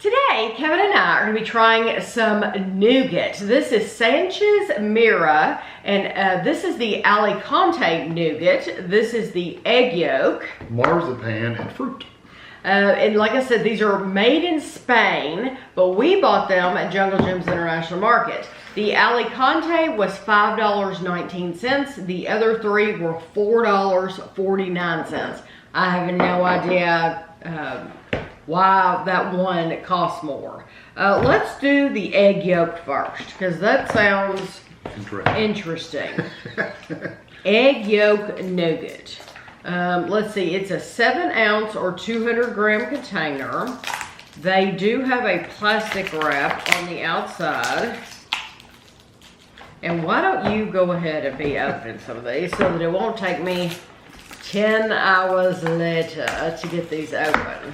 Today, Kevin and I are going to be trying some nougat. This is Sanchis Mira, and this is the Alicante Nougat. This is the egg yolk. Marzipan and fruit. And like I said, these are made in Spain, but we bought them at Jungle Jim's International Market. The Alicante was $5.19. The other three were $4.49. I have no idea why that one costs more. Let's do the egg yolk first, because that sounds interesting. Egg yolk nougat. Let's see, it's a 7-ounce or 200-gram container. They do have a plastic wrap on the outside. And why don't you go ahead and be opening some of these so that it won't take me 10 hours later to get these open.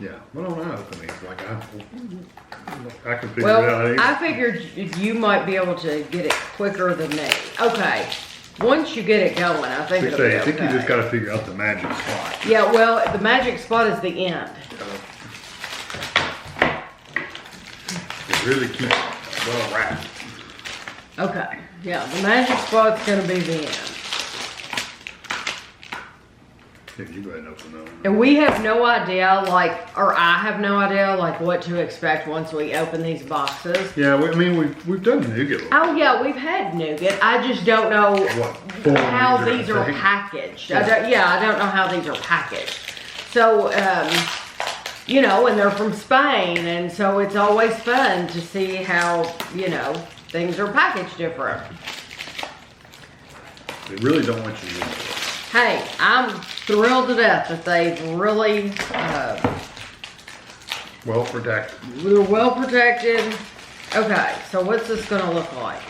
Yeah, I don't know open these. Like I can figure it out. I figured you might be able to get it quicker than me. Okay. Once you get it going, I think it'll be okay. I think you just got to figure out the magic spot. Yeah, well, the magic spot is the end. It really keeps well wrapped. Okay. Yeah, the magic spot's going to be the end. Yeah, you go ahead and open that one. And we have no idea, or I have no idea, what to expect once we open these boxes. Yeah, we've done nougat. Oh yeah, we've had nougat. I just don't know how these are packaged. I don't know how these are packaged. So, you know, and they're from Spain, and so it's always fun to see how, you know, things are packaged different. They really don't want you to use it. Hey, I'm thrilled to death that they've really well protected. They're well protected. Okay, so what's this gonna look like?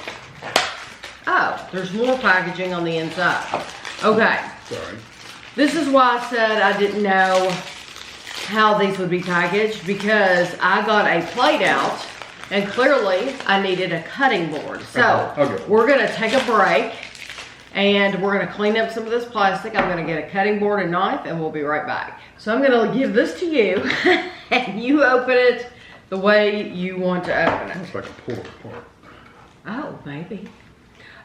Oh, there's more packaging on the inside. Okay. Sorry. This is why I said I didn't know how these would be packaged, because I got a plate out and clearly I needed a cutting board. So we're gonna take a break. And we're going to clean up some of this plastic. I'm going to get a cutting board and knife, and we'll be right back. So I'm going to give this to you, and you open it the way you want to open it. It's like a pull apart. Oh, maybe.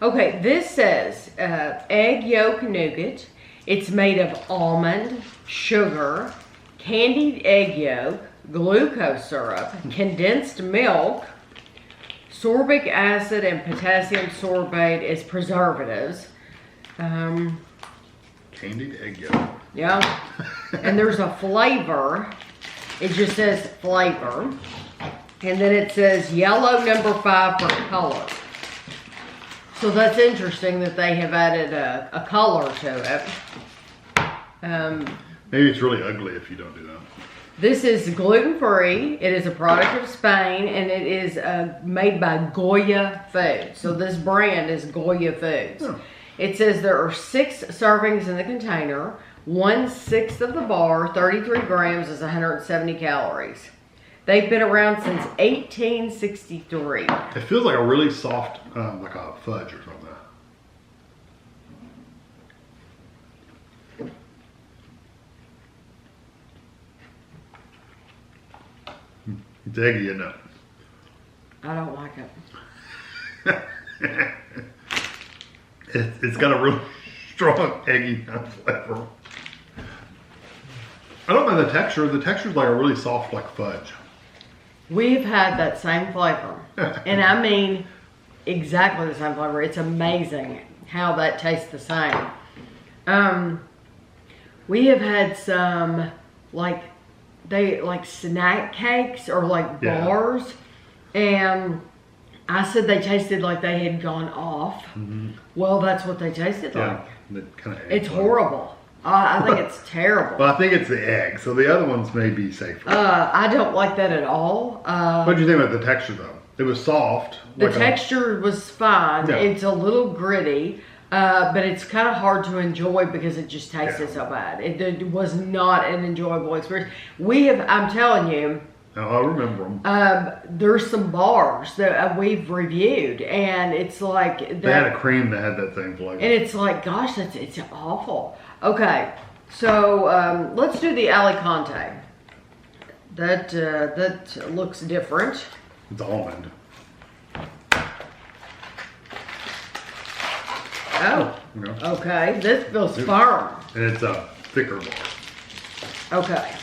Okay, this says egg yolk nougat. It's made of almond, sugar, candied egg yolk, glucose syrup, condensed milk, sorbic acid, and potassium sorbate as preservatives. Candied egg yolk. Yeah. And there's a flavor. It just says flavor. And then it says yellow #5 for color. So that's interesting that they have added a color to it. Maybe it's really ugly if you don't do that. This is gluten-free. It is a product of Spain, and it is made by Goya Foods. So this brand is Goya Foods. Oh. It says there are 6 servings in the container. 1/6 of the bar, 33 grams, is 170 calories. They've been around since 1863. It feels like a really soft, like a fudge or something. It's eggy, isn't it? I don't like it. It's got a real strong eggy flavor. I don't know the texture. The texture's like a really soft, like fudge. We've had that same flavor. And I mean exactly the same flavor. It's amazing how that tastes the same. We have had some snack cakes or bars, and I said they tasted like they had gone off. Mm-hmm. Well, that's what they tasted like. It's horrible. I think it's terrible. Well, I think it's the egg, so the other ones may be safer. I don't like that at all. What did you think about the texture, though? It was soft. The texture was fine. Yeah. It's a little gritty. But it's kind of hard to enjoy because it just tasted so bad. It was not an enjoyable experience. I'm telling you. Oh, I remember them. There's some bars that we've reviewed, and it's like they had a cream that had that same flavor. And it's like, gosh, it's awful. Okay, so let's do the Alicante. That looks different. It's almond. Oh, Yeah. okay. This feels firm. And it's a thicker bar. Okay.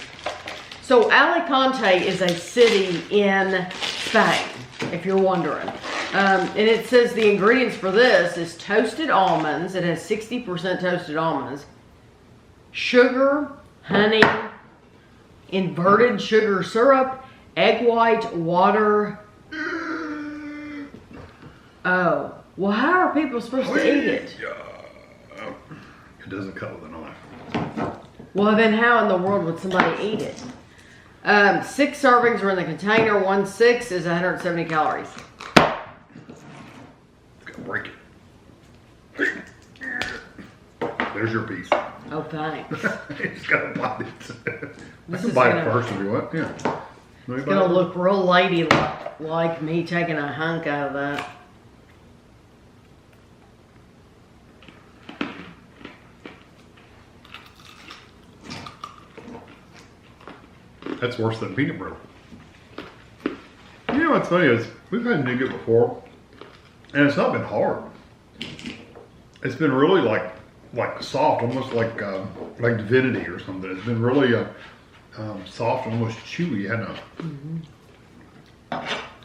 So Alicante is a city in Spain, if you're wondering. And it says the ingredients for this is toasted almonds. It has 60% toasted almonds, sugar, honey, inverted sugar syrup, egg white, water. Oh, well, how are people supposed to eat it? It doesn't cut with a knife. Well, then how in the world would somebody eat it? 6 servings are in the container. 1 6 is 170 calories. Gotta break it. There's your piece. Oh, thanks. You just gotta bite it. This I can is bite gonna- it first if you want. Yeah. It's gonna look real ladylike, like me taking a hunk out of that. That's worse than peanut butter. You know what's funny is we've had nougat before, and it's not been hard. It's been really like soft, almost like divinity or something. It's been really soft, almost chewy.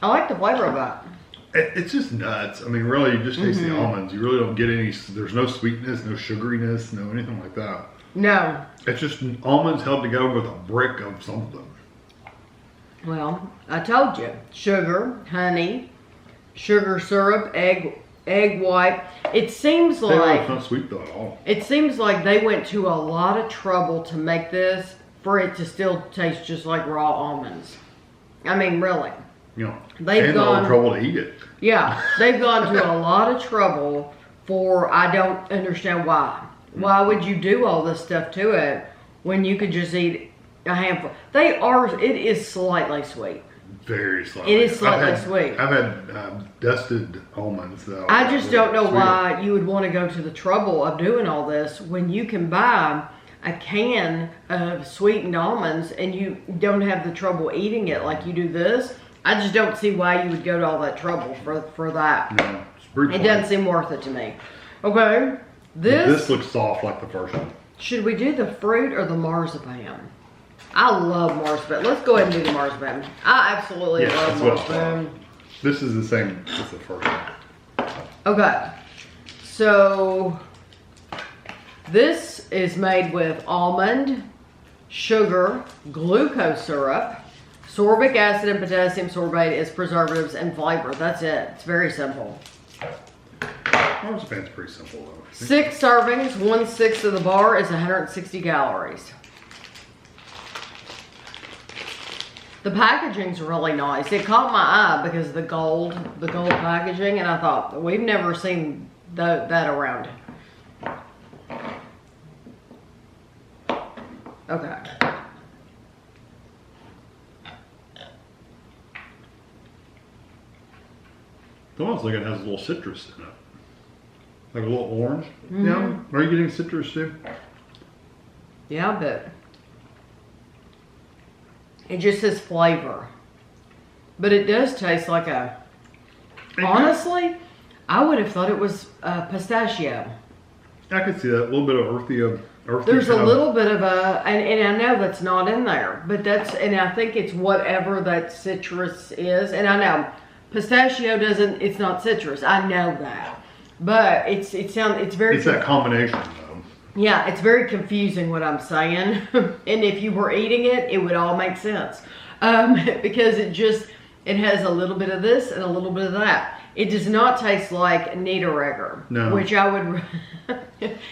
I like the flavor of that. It's just nuts. I mean, really, you just taste the almonds. You really don't get any. There's no sweetness, no sugariness, no anything like that. No. It's just almonds held together with a brick of something. Well, I told you. Sugar, honey, sugar syrup, egg white. It seems It's like not sweet though at all. it seems like they went to a lot of trouble to make this for it to still taste just like raw almonds. I mean, really. You know, They've and gone- a little trouble to eat it. Yeah, they've gone to a lot of trouble for, I don't understand why. Why would you do all this stuff to it when you could just eat a handful? It is slightly sweet. Very slightly. It is slightly sweet. I've had dusted almonds though. I just don't know Sweeter. why you would want to go to the trouble of doing all this when you can buy a can of sweetened almonds and you don't have the trouble eating it like you do this. I just don't see why you would go to all that trouble for that. No, it's pretty It plain. doesn't seem worth it to me. Okay, This looks soft like the first one. should we do the fruit or the marzipan? I love marzipan. Let's go ahead and do the marzipan. I absolutely Yeah, love that's what I marzipan. This is the same as the first one. Okay, so this is made with almond, sugar, glucose syrup, sorbic acid and potassium sorbate as preservatives and flavor. That's it. It's very simple. Marzipan's pretty simple though. 6 servings, 1 6 of the bar is 160 calories. The packaging's really nice. It caught my eye because of the gold packaging, and I thought, we've never seen that around. Okay. It almost like it has a little citrus in it. Like a little orange. Yeah. Are you getting citrus too? Yeah, but it just says flavor. But it does taste like a, honestly, I would have thought it was pistachio. I could see that. A little bit of earthy There's a kind of- little bit of and I know that's not in there, but and I think it's whatever that citrus is. And I know pistachio it's not citrus. I know that. But it's very. It's that combination though. Yeah, it's very confusing what I'm saying. And if you were eating it, it would all make sense. Because it has a little bit of this and a little bit of that. It does not taste like Niederegger. No. Which I would...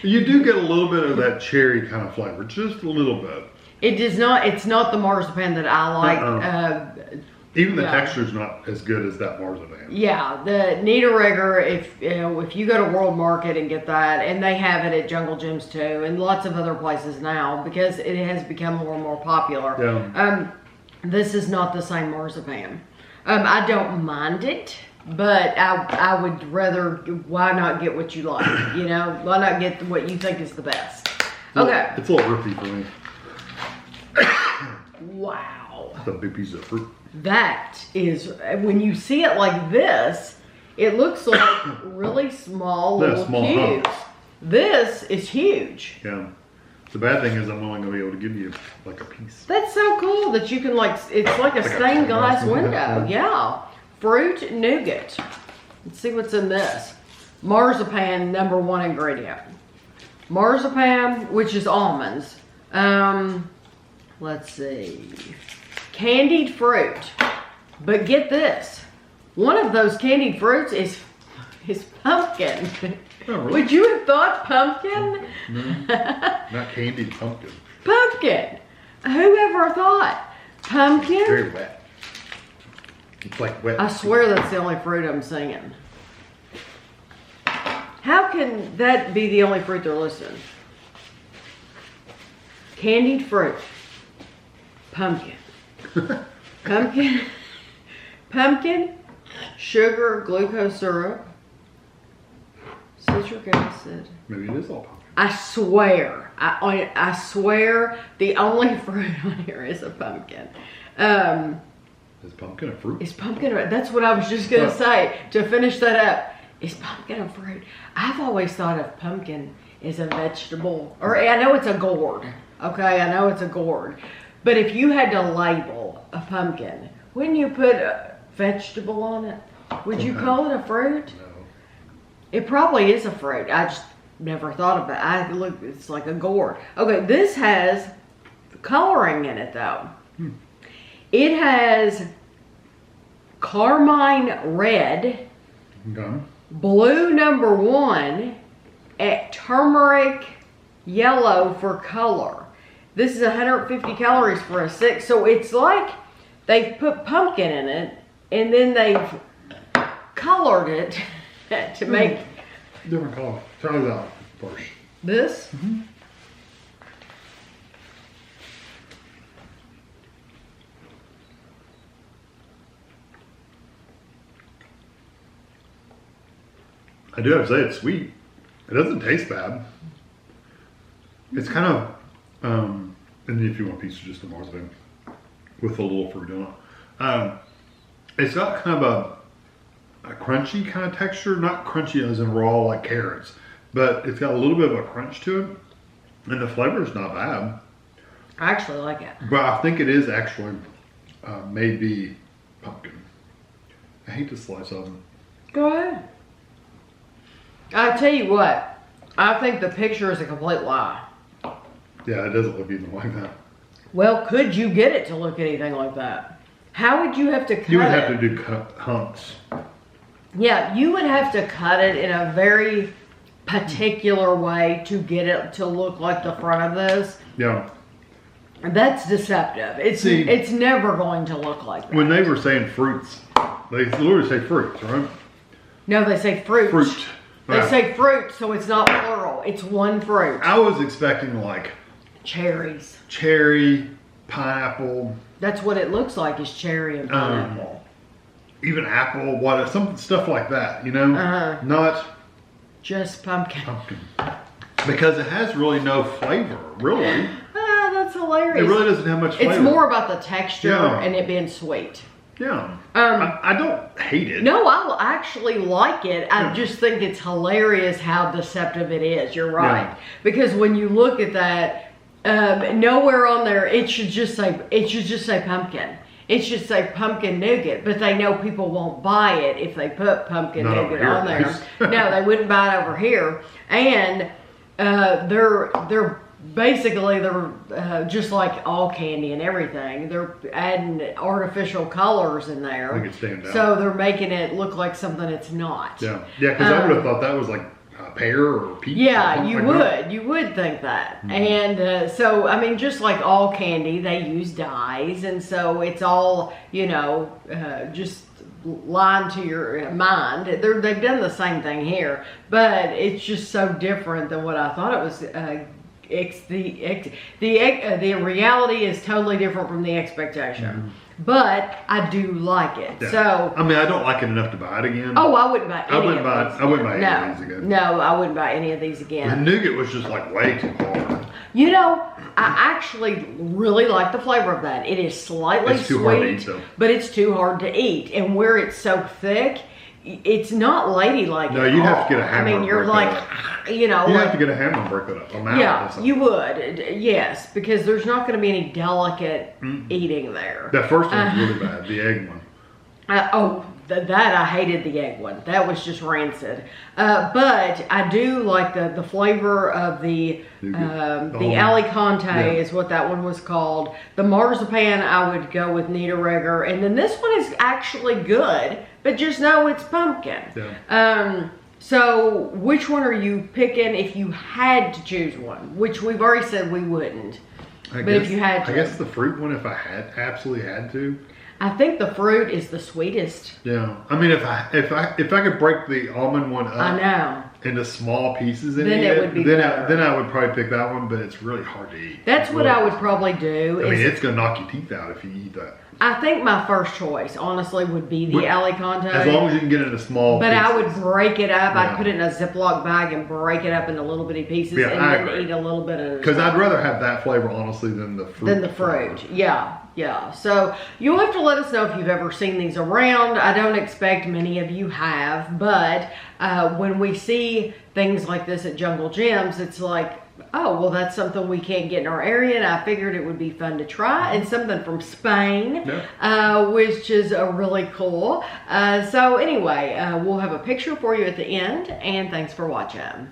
You do get a little bit of that cherry kind of flavor, just a little bit. It does not, it's not the marzipan that I like. Even the yeah. texture's not as good as that marzipan. Yeah, the Niederegger, if you go to World Market and get that, and they have it at Jungle Gyms too, and lots of other places now, because it has become more and more popular. Yeah. This is not the same marzipan. I don't mind it, but I would rather, why not get what you like, you know? Why not get what you think is the best? Okay. It's a little earthy for me. Wow. That's a big piece of fruit. That is, when you see it like this, it looks like really small little cubes. This is huge. Yeah. The bad thing is I'm only going to be able to give you like a piece. That's so cool that you can like, it's like a stained glass window. Yeah. Fruit nougat. Let's see what's in this. Marzipan, #1 ingredient. Marzipan, which is almonds. Let's see. Candied fruit. But get this. One of those candied fruits is pumpkin. Oh, really? Would you have thought pumpkin? No, not candied pumpkin. Pumpkin. Whoever thought? Pumpkin? Very wet. It's like wet. I swear that's the only fruit I'm singing. How can that be the only fruit they're listing? Candied fruit. Pumpkin. Pumpkin. Pumpkin. Sugar, glucose syrup. Citric acid. Maybe it is all pumpkin. I swear. I swear the only fruit on here is a pumpkin. Is pumpkin a fruit? Is pumpkin, that's what I was just going to say to finish that up. Is pumpkin a fruit? I've always thought of pumpkin as a vegetable. Or I know it's a gourd. Okay, I know it's a gourd. But if you had to label a pumpkin, wouldn't you put a vegetable on it? Would you call it a fruit? No. It probably is a fruit. I just never thought about it. It's like a gourd. Okay, this has coloring in it though. It has carmine red, blue #1, and turmeric yellow for color. This is 150 calories for a 6. So it's like they've put pumpkin in it and then they've colored it to make different color. Try it out first. this. I do have to say it's sweet. It doesn't taste bad. It's kind of, and if you want a piece of just a marzipan with a little fruit in it. It's got kind of a crunchy kind of texture, not crunchy as in raw like carrots, but it's got a little bit of a crunch to it, and the flavor is not bad. I actually like it. But I think it is actually maybe pumpkin. I hate to slice of them. Go ahead. I tell you what, I think the picture is a complete lie. Yeah, it doesn't look anything like that. Well, could you get it to look anything like that? How would you have to cut it? You would have to do hunks. Yeah, you would have to cut it in a very particular way to get it to look like the front of this. Yeah. That's deceptive. It's never going to look like that. When they were saying fruits, they literally say fruits, right? No, they say fruit. Fruit. They say fruit, so it's not plural. It's one fruit. I was expecting like cherries. Cherry, pineapple. That's what it looks like, is cherry and pineapple. Even apple, what, some stuff like that, you know? Not just pumpkin. Because it has really no flavor, really. That's hilarious. It really doesn't have much flavor. It's more about the texture and it being sweet. Yeah. I don't hate it. No, I actually like it. I just think it's hilarious how deceptive it is. You're right. Yeah. Because when you look at that, nowhere on there, it should just say pumpkin. It should say pumpkin nougat, but they know people won't buy it if they put pumpkin nougat on there. No, they wouldn't buy it over here. And they're basically just like all candy and everything. They're adding artificial colors in there. Make it stand out. So they're making it look like something it's not. Yeah, because I would have thought that was like a pear or peach. Yeah, you would think that. And so, I mean, just like all candy, they use dyes, and so it's all, just line to your mind. They've done the same thing here, but it's just so different than what I thought it was. The reality is totally different from the expectation. But I do like it. Yeah. So I mean, I don't like it enough to buy it again. Oh, I wouldn't buy any of these. I wouldn't buy any of these again. No, I wouldn't buy any of these again. The nougat was just like way too hard. actually really like the flavor of that. It is slightly It's too hard to sweet, eat, though. but it's too hard to eat. And where it's so thick, it's not ladylike. No, at you'd all. have to get a hammer. I mean, and you're break like, that up. you know, You like, have to get a hammer and break that up. A mallet or yeah, something. you would, yes, because there's not going to be any delicate eating there. That first one was really bad. The egg one. That I hated the egg one. That was just rancid. But I do like the flavor of the Alicante is what that one was called. The marzipan, I would go with Nita Rigger, and then this one is actually good, but just know it's pumpkin. Yeah. So which one are you picking if you had to choose one? Which we've already said we wouldn't. If you had to, I guess the fruit one, if I absolutely had to. I think the fruit is the sweetest. Yeah, I mean, if I could break the almond one up, I know, into small pieces, and then eat it would be better. then I would probably pick that one, but it's really hard to eat. That's what I would probably do. I mean, it's gonna knock your teeth out if you eat that. I think my first choice, honestly, would be the Alicante. As long as you can get it in small But pieces. I would break it up. Yeah. I'd put it in a Ziploc bag and break it up into little bitty pieces, Yeah, and I then agree. eat a little bit of it. Because I'd rather have that flavor, honestly, than the fruit. Than the fruit. Yeah. So you'll have to let us know if you've ever seen these around. I don't expect many of you have, but when we see things like this at Jungle Gems, it's like, oh, well, that's something we can't get in our area, and I figured it would be fun to try, and something from Spain, which is really cool. So anyway, we'll have a picture for you at the end, and thanks for watching.